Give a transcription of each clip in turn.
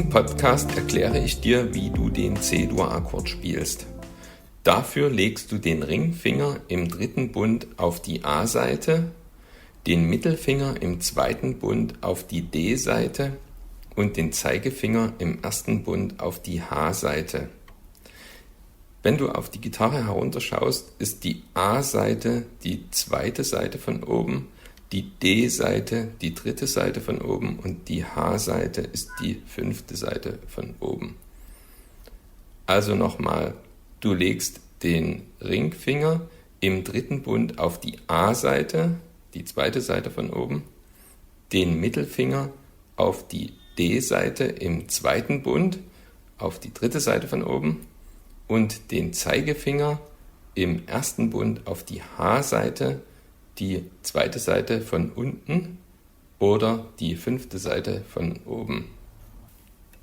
diesem Podcast erkläre ich dir, wie du den C-Dur-Akkord spielst. Dafür legst du den Ringfinger im dritten Bund auf die A-Seite, den Mittelfinger im zweiten Bund auf die D-Seite und den Zeigefinger im ersten Bund auf die H-Seite. Wenn du auf die Gitarre herunterschaust, ist die A-Seite die zweite Seite von oben, die D-Seite die dritte Seite von oben und die H-Seite ist die fünfte Seite von oben. Also nochmal, du legst den Ringfinger im dritten Bund auf die A-Seite, die zweite Seite von oben, den Mittelfinger auf die D-Seite im zweiten Bund, auf die dritte Seite von oben und den Zeigefinger im ersten Bund auf die H-Seite, die zweite Seite von unten oder die fünfte Seite von oben.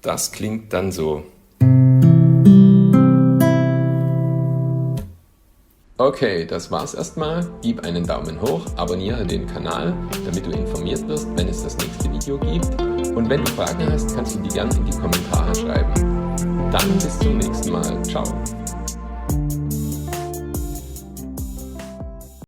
Das klingt dann so. Okay, das war's erstmal. Gib einen Daumen hoch, abonniere den Kanal, damit du informiert wirst, wenn es das nächste Video gibt. Und wenn du Fragen hast, kannst du die gerne in die Kommentare schreiben. Dann bis zum nächsten Mal. Ciao.